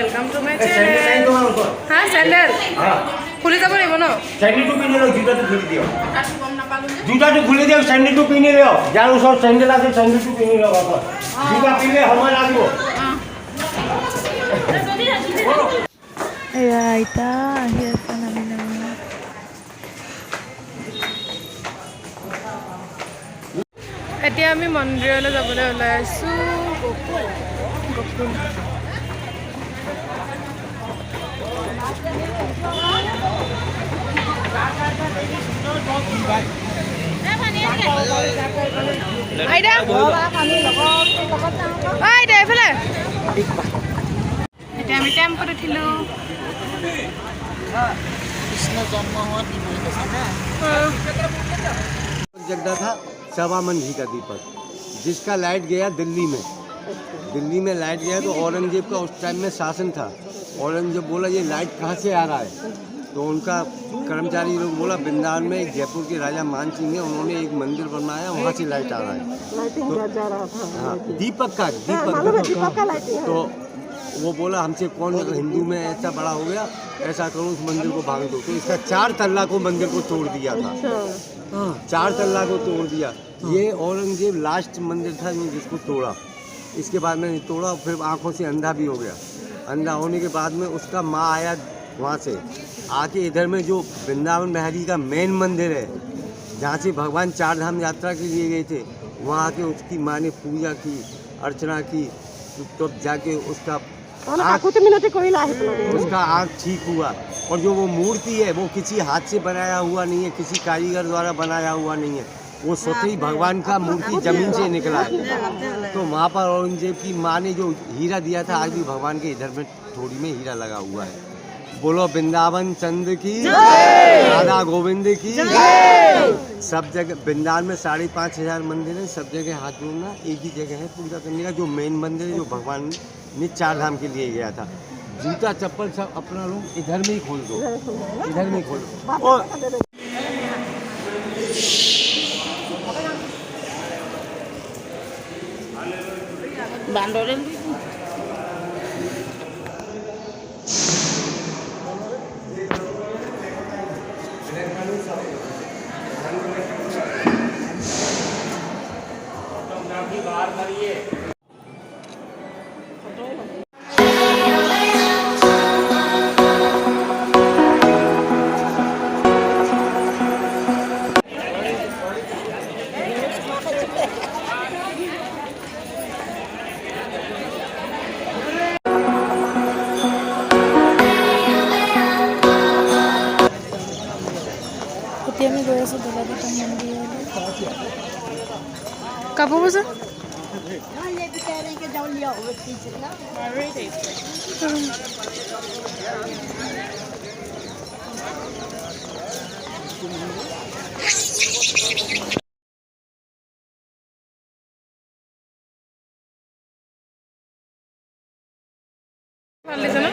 Welcome to my channel. हाँ sandal खुली যাব লাগিব ন? सैंडल तो पिने लो, जूता तो खुली दियो। जूता तो खुली दियो, सैंडल तो पिने लो। जानो सब सैंडल आके सैंडल तो पिने लो बाबा। जूता पिने हमार आगो। এয়া আইতা আহি আছে নামি নামি। এতিয়া আমি মন্দিৰলৈ যাবলৈ ওলাই আছো। গোকুল আইতা আইতা এইফালে এতিয়া আমি টেম্পোত উঠিলো। कृष्ण जन्म हुआ जगदा था सवामन जी का दीपक, जिसका लाइट गया दिल्ली में लाइट गया तो औरंगजेब का उस टाइम में शासन था। औरंगजेब बोला ये लाइट कहाँ से आ रहा है, तो उनका कर्मचारी लोग बोला वृंदावन में एक जयपुर के राजा मान सिंह है, उन्होंने एक मंदिर बनवाया, वहाँ से लाइट आ रहा है। हाँ दीपक का तो वो बोला हमसे कौन हिंदू में ऐसा बड़ा हो गया, ऐसा करो उस मंदिर को भाग दो। तो इसका 4 तल्ला को मंदिर को तोड़ दिया था। 4 तल्ला को तोड़ दिया। ये औरंगजेब लास्ट मंदिर था जिसको तोड़ा। इसके बाद में तोड़ा, फिर आंखों से अंधा भी हो गया। अंधा होने के बाद में उसका माँ आया वहाँ से आके इधर में जो वृंदावन बिहारी का मेन मंदिर है, जहाँ से भगवान 4 धाम यात्रा के लिए गए थे, वहाँ आके उसकी माँ ने पूजा की, अर्चना की, तो जाके उसका आँख ठीक हुआ। और जो वो मूर्ति है वो किसी हाथ से बनाया हुआ नहीं है, किसी कारीगर द्वारा बनाया हुआ नहीं है, वो स्वतः ही भगवान का मूर्ति जमीन से निकला है। तो वहाँ पर औरंगजेब की माँ ने जो हीरा दिया था, आज भी भगवान के इधर में थोड़ी में हीरा लगा हुआ है। बोलो वृंदावन चंद की, राधा गोविंद की। सब जगह वृंदावन में 5,500 मंदिर है, सब जगह हाथ जोड़ना, एक ही जगह है पूजा करने का, जो मेन मंदिर है, जो भगवान ने 4 धाम के लिए गया था। जूता चप्पल सब अपना लोग इधर में ही खोल दो, इधर में ही खोल दो। और बांडोरेन আমি গৈ আছো দলাদীপা মন্দিৰলৈ। কাপোৰ বজাৰ ভাল লাগিছে ন?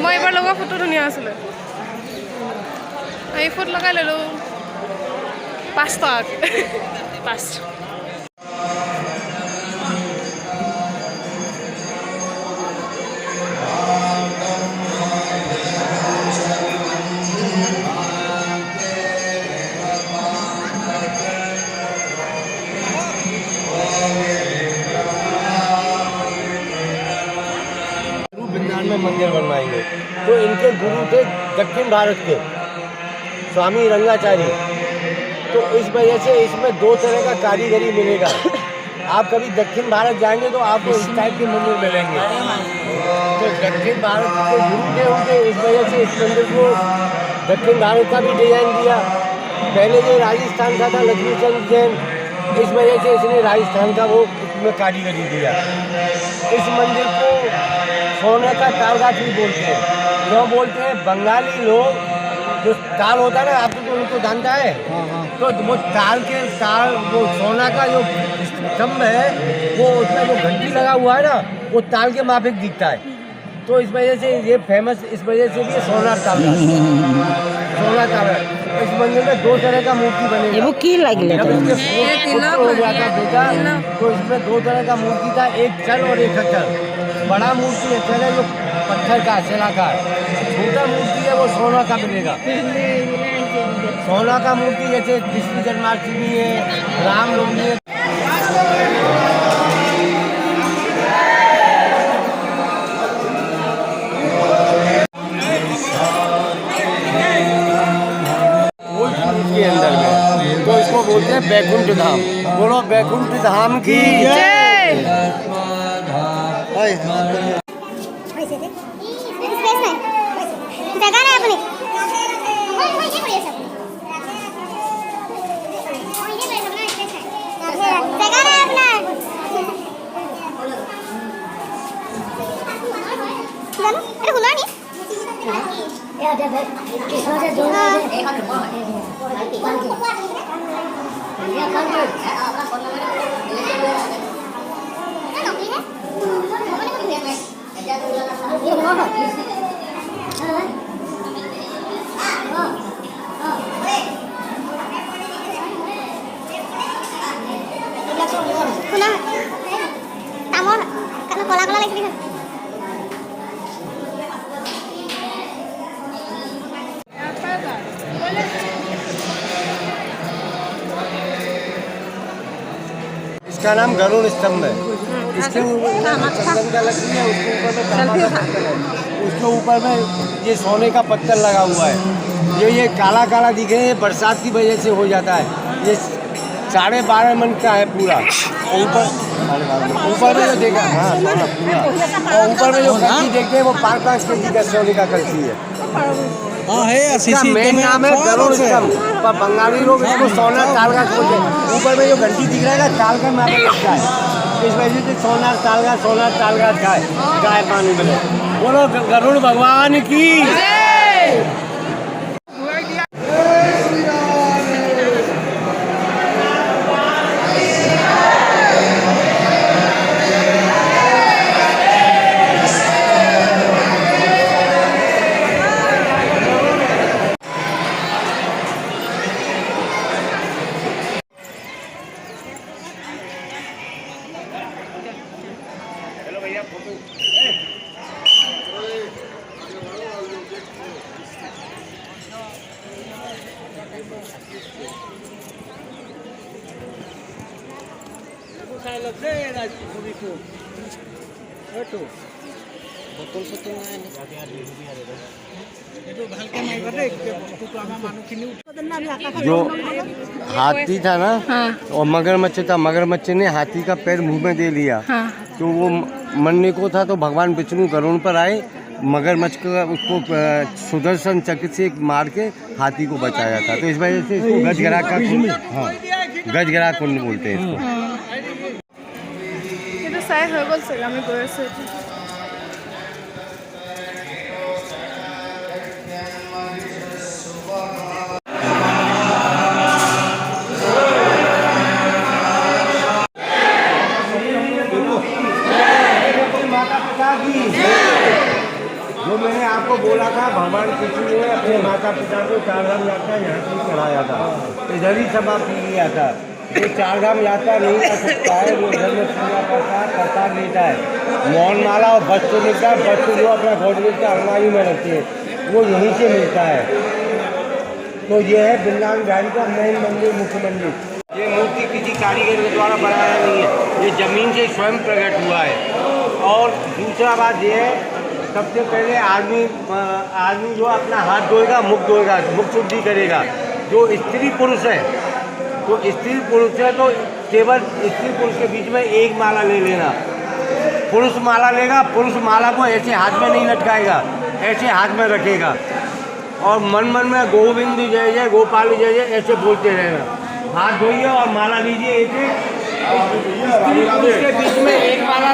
মই এইবাৰ লগোৱা ফটো ধুনীয়া আছিলে। এই ফুট লগাই ল'লোঁ 5 টকাকৈ 5। वृंदावन में मंदिर बनवाएंगे, तो इनके गुरु थे दक्षिण भारत के स्वामी रंगाचार्य। तो इस वजह से इसमें 2 तरह का कारीगरी मिलेगा। आप कभी दक्षिण भारत जाएंगे तो आपको इस टाइप के मंदिर मिलेंगे। तो दक्षिण भारत के गुरु थे उनके, इस वजह से इस मंदिर को दक्षिण भारत का भी डिजाइन दिया। पहले ये राजस्थान का था लक्ष्मीचंद जैन, इस वजह से इसने राजस्थान का वो इसमें कारीगरी दिया। इस मंदिर को सोने का तालगाछ भी बोलते हैं। क्यों बोलते हैं? बंगाली लोग जो ताल होता है ना, आपको तो उनको जानता है, तो वो ताल वो सोना का जो स्तंभ है, वो उसमें जो घंटी लगा हुआ है ना, वो ताल के माफिक दिखता है। तो इस वजह से ये फेमस, इस वजह से भी सोना ताल इस मंदिर में 2 तरह का मूर्ति बनेगा। वो की लगी जब इसके हो गया था बेटा, तो इसमें 2 तरह का मूर्ति था, एक चल और एक अचल। बड़ा मूर्ति है चले जो पत्थर का शिलाकार, छोटा मूर्ति है वो सोना का मिलेगा। सोना का मूर्ति जैसे कृष्ण जन्माष्टमी है, रामनवमी है। के अंदर में तो इसको बोलते हैं बैकुंठ धाम। बोलो बैकुंठ धाम की जय। इसका नाम गरुड़ स्तंभ है। इसके चंदन का लकड़ी है, उसके ऊपर में तांबा का पत्थर है, उसके ऊपर में ये सोने का पत्थर लगा हुआ है। ये काला काला दिखे, ये बरसात की वजह से हो जाता है। ये 12.5 मन का है पूरा। ऊपर में जो देखा, हाँ सोना पूरा, और ऊपर में जो कल्ची देखते हैं वो 5-5 kg का सोने का कल्ची है। इसका मेन नाम है गरुड़ स्तंभ, पर बंगाली लोग इसको सोना तालगाछ बोलते हैं। ऊपर में जो घंटी दिख रहा है ताल का मापा लगता है, इस वजह से सोना तालगाछ गाय पानी मिले। बोलो गरुड़ भगवान की जय। जो हाथी था ना, और मगरमच्छ था, मगरमच्छ ने हाथी का पैर मुंह में दे लिया। तो वो मरने को था, तो भगवान विष्णु गरुड़ पर आए, मगरमच्छ का उसको सुदर्शन चक्र से मार के हाथी को बचाया था। तो इस वजह से इसको गजगरा का कुंड, हाँ गजगरा कुंड बोलते हैं इसको। जो मैंने आपको बोला था, भगवान कृष्ण ने अपने माता पिता को 4 धाम यात्रा यहाँ से कराया था, इधर ही समाप्त किया था। जो 4 धाम यात्रा नहीं कर सकता है वो इधर में पूजा करता है, प्रसाद लेता है, मौन माला और वस्त्र मिलता है। वस्त्र जो अपना गौरव का अलमारी में रखते हैं वो यहीं से मिलता है। तो ये है वृंदावन बिहारी का मेन मंदिर, मुख्य मंदिर। ये मूर्ति किसी कारीगर के द्वारा बनाया नहीं है, ये जमीन से स्वयं प्रकट हुआ है। और दूसरा बात ये है, सबसे पहले आदमी जो अपना हाथ धोएगा, मुख शुद्धि करेगा। जो स्त्री पुरुष है, तो स्त्री पुरुष है तो केवल स्त्री पुरुष के बीच में एक माला ले लेना। पुरुष माला लेगा, पुरुष माला को ऐसे हाथ में नहीं लटकाएगा, ऐसे हाथ में रखेगा और मन मन में गोविंद जय जय, गोपाल जय जय ऐसे बोलते रहना। हाथ धोइए और माला लीजिए, एक स्त्री पुरुष के बीच में एक माला।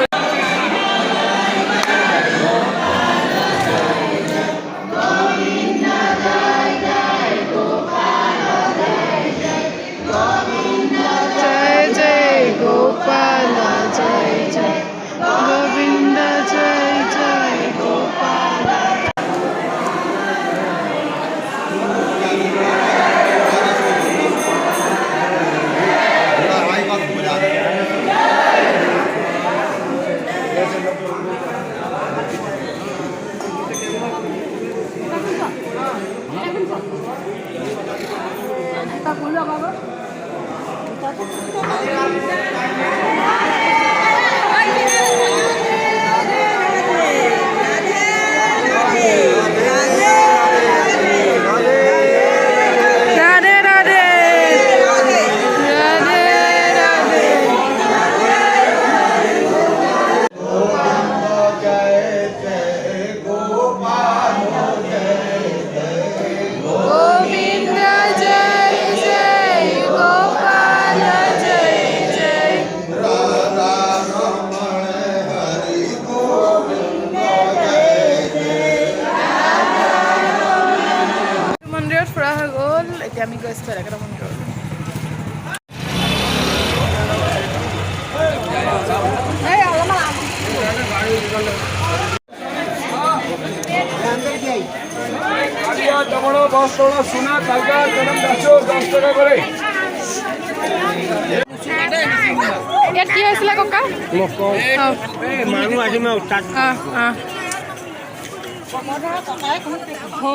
এতিয়া আমি গৈছোঁ বেলেগ এটা মন্দিৰলৈ। ইয়াত কি হৈছিলে ককা?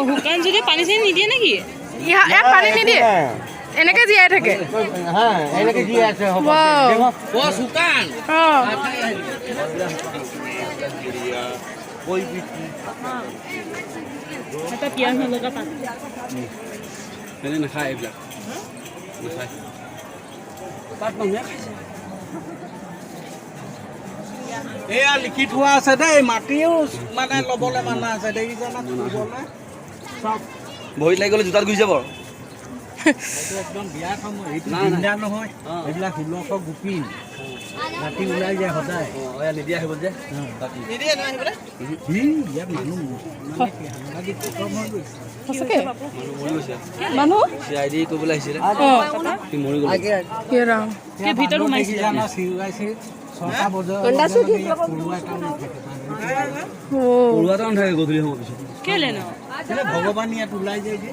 শুকান যদি পানী চানী নিদিয়ে নেকি? ইয়াত পানী নিদিয়ে, এনেকে জীয়াই থাকে। নাখায় এইবিলাক নাখায়। তাত মানুহে খাইছে। এয়া লিখি থোৱা আছে দেই, মাটিও মানে ল'বলৈ মানা আছে দেখিছানে? চব ভৰিত লাগি গ'লে জোতাত গুচি যাব। একদম বিয়া খাম নহয়, এইবিলাক 1600 গোপি ৰাতি ওলাই যায় সদায়। নিদিয়া আহিব যে ইয়াত মানুহ মানুহ CID কৰিবলৈ আহিছিলে, মৰি গ'ল। ভিতৰত সোমাইছিলে। 6টা বজাত পৰুৱা এটা নাথাকে গধূলি সময় পিছত। কেলে ন? ভগৱান ইয়াত ওলাই যায় যে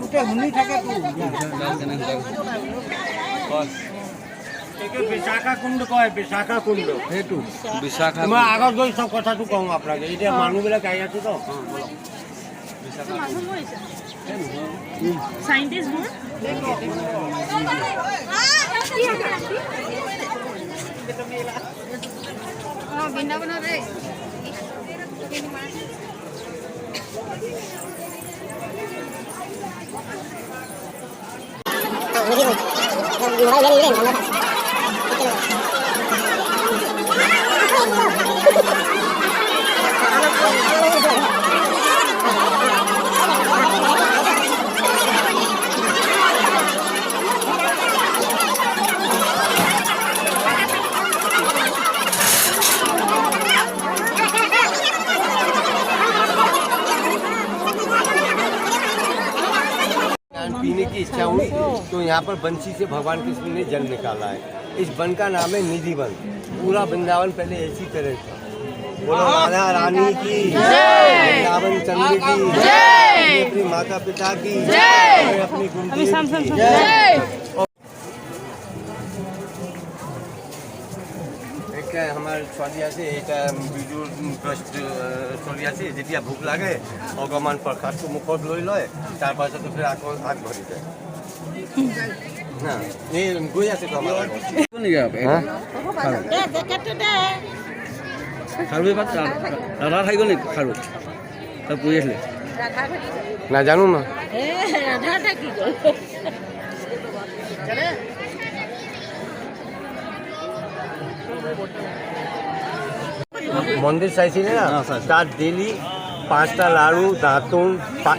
গোটেই শুনি থাকে। বিশাখা কুণ্ড কয়, বিশাখা কুণ্ড সেইটো বিশাখা। মই আগত গৈ চব কথাটো কওঁ আপোনাক, এতিয়া মানুহবিলাক আহি আছে তো। সাইন্টিষ্টবোৰ पीने की इच्छा हुई तो यहाँ पर बंसी से भगवान कृष्ण ने जल निकाला है। इस वन का नाम है निधि वन। पूरा वृंदावन पहले ऐसी तरह था। बोलो राधा रानी की वृंदावन चंद्र की अपनी माता पिता की अपनी गुरुदेव की जय। हमारे छोड़िया से एक बिजु ट्रस्ट छोड़िया से जेतिया भूख लागे भगवान प्रसाद को मुखत लई लय तार पाछे तो फिर आग भरी जाए ना ये गई আছে তো আমার নেকি খাৰু এবাৰ ৰাধা খাই গ'ল নেকি? খাৰু তাত পৰি আছিলে না জানো না ৰাধা থাকি গ'ল। মন্দিৰ চাইছিলে না তাৰ ডেলি 5টা লাড়ু দাঁতন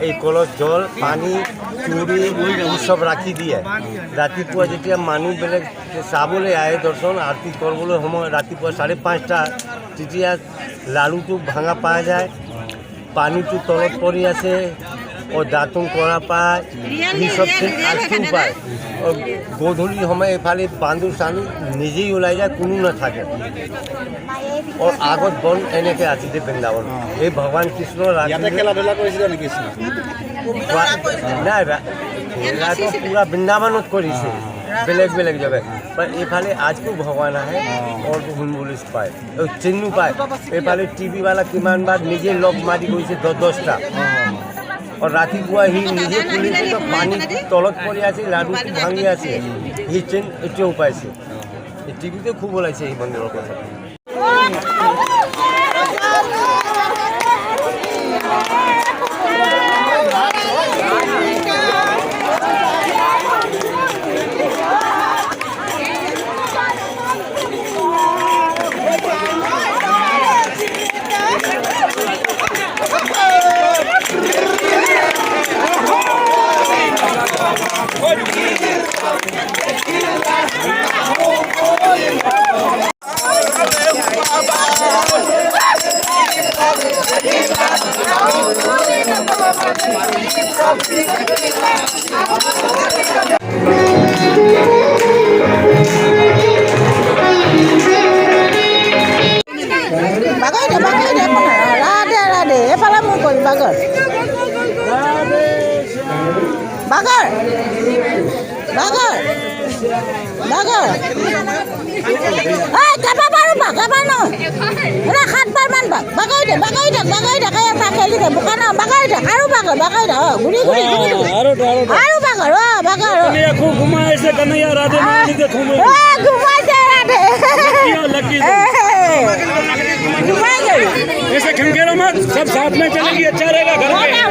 এক কলস জল পানী চুৰি সব ৰাখি দিয়ে। ৰাতিপুৱা যেতিয়া মানুহবিলাক চাবলৈ আহে দৰ্শন আৰতি কৰিবলৈ সময় ৰাতিপুৱা 5:30টা তেতিয়া লাড়ুটো ভাঙা পোৱা যায়, পানীটো তলত পৰি আছে और दातुन কৰা পায়, এই সব আজকেও পায়। গধূলি সময় এফালে বান্দৰ চান্দৰ নিজেই ওলাই যায়, কোনো নাথাকে। और আগত বন এনেকৈ আছিলে বৃন্দাবন। এই ভগৱান কৃষ্ণ খেলা ধূলা কৰিছিলে নেকি? নাই খেলাটো পুৰা বৃন্দাবনত কৰিছে, বেলেগ বেলেগ জেগাত। এইফালে আজকেও ভগৱান আহে और শুনিবলৈ পায়, চিহ্ন পায়। এইফালে টিভিৱালা কিমানবাৰ নিজে লগ মাৰি গৈছে 10-10টা। और ৰাতিপুৱা সি নিজে খুলিছে তো পানী তলত পৰি আছে, লাডুটো ভাঙি আছে, সি চেন এতিয়াও পাইছে। টিভিতে খুব ওলাইছে এই মন্দিৰৰ কথা। ৰাধে ৰাধে এফালে মোৰ কৰিম বাগৰ বাগৰ বাগৰ বাগৰ কেইবাৰ কেইবাৰ নহয় 7বাৰ মান বাগৰি দে খেলি দে বোকা ন বাগৰি দে আৰু বাগৰ ঘূৰি ঘূৰি আৰু বাগৰ বাগৰ ঘুমাইছে ৰাধে ऐसे खंगेरो मत सब साथ में चलेगी अच्छा रहेगा घर में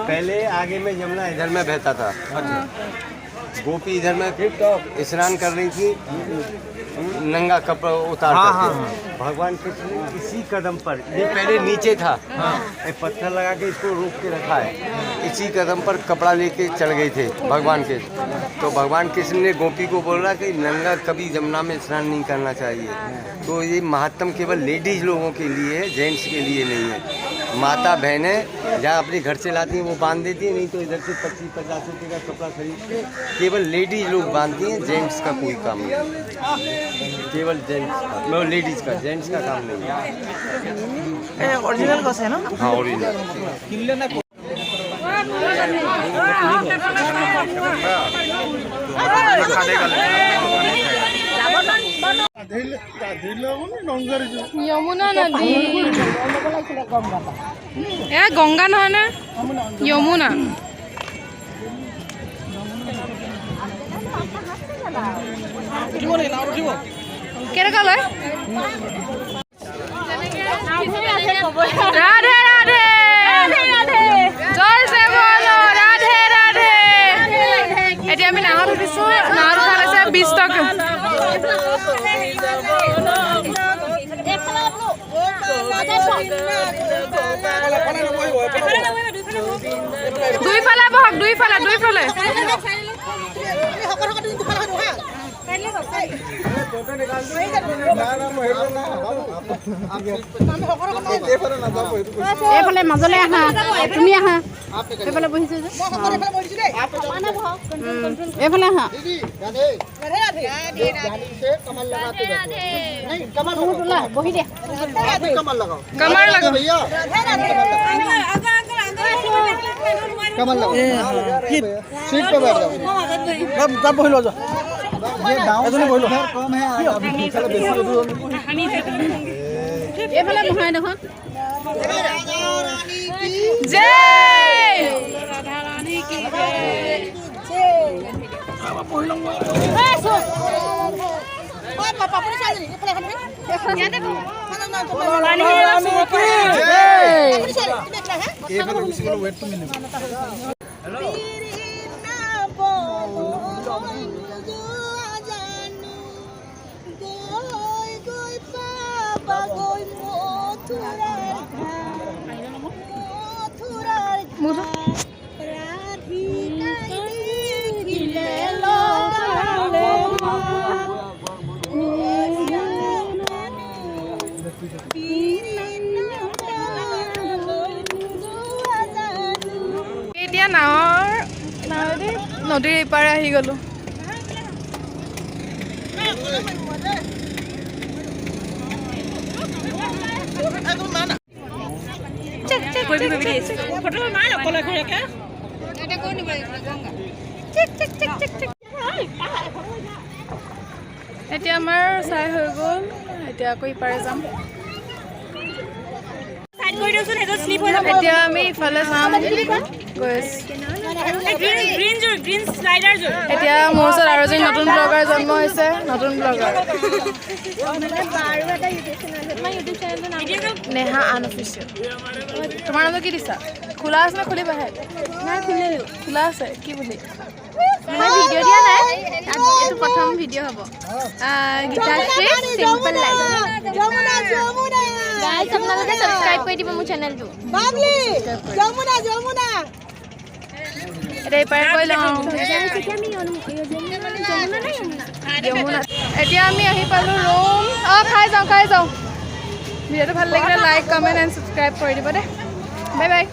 पहले आगे में यमुना इधर में बहता था। गोपी इधर में स्नान कर रही थी, नंगा कपड़ा उतारकर के। भगवान कृष्ण ने इसी कदम पर, ये पहले नीचे था, एक पत्थर लगा के इसको रोक के रखा है, इसी कदम पर कपड़ा लेके चढ़ गए थे भगवान के। तो भगवान कृष्ण ने गोपी को बोला कि नंगा कभी यमुना में स्नान नहीं करना चाहिए। तो ये महात्म केवल लेडीज लोगों के लिए है, जेंट्स के लिए नहीं है। माता बहनें जहाँ अपने घर से लाती हैं वो बांध देती है, नहीं तो इधर से 25-50 रुपये का कपड़ा खरीद के केवल लेडीज लोग बांधती हैं, जेंट्स का कोई काम नहीं, केवल जेंट्स का, लेडीज का, जेंट्स का काम नहीं है। ओरिजिनल कसे ना हाँ ओरिजिनल। यमुना नदी এ গংগা নহয় না যমুনা কেনেকা লয় রাধে রাধে জয় জয় বলো রাধে রাধে এতিয়া আমি নাৱত উঠিছো নাৱত উঠা লৈছে 20 টকা দুইফালে বহক দুইফালে এইফালে মাজলৈ আহা তুমি আহা এইফালে বহিছে যে এইফালে আহা বহি দিয়া कमर लगाओ कमल लगाओ सीट पे बैठ जाओ कब बहि लो जा ये गांव से बहि लो कम है अभी चलो बेसी এইফালে বহাই দেখোন जय राधा रानी की এতিয়া নাৱেদি নদীৰ ইপাৰে আহি গলো এতিয়া আমাৰ চাই হৈ গ'ল এতিয়া আকৌ ইপাৰে যাম এতিয়া আমি ইফালে যাম এতিয়া মোৰ ওচৰত আৰু এজন নতুন ব্লগাৰ জন্ম হৈছে নতুন ব্লগাৰ নেহা আনঅফিচিয়েল তোমাৰ নামটো কি দিছা খোলা আছে নে খুলিবাহে খোলা আছে কি বুলি ভিডিঅ' দিয়া নাই এইটো প্ৰথম ভিডিঅ' ভিডিঅ' হ'ব গীতাশ্ৰী চিম্পল লাইফ গাইজ আপোনালোকে ছাবস্ক্ৰাইব কৰি দিব মোৰ চেনেলটো এতিয়া ইপাৰে গৈ লওঁ যমুনা এতিয়া আমি আহি পালোঁ ৰুম খাই যাওঁ ভিডিঅ'টো ভাল লাগিলে লাইক কমেণ্ট এণ্ড ছাবস্ক্ৰাইব কৰি দিব দেই বাই বাই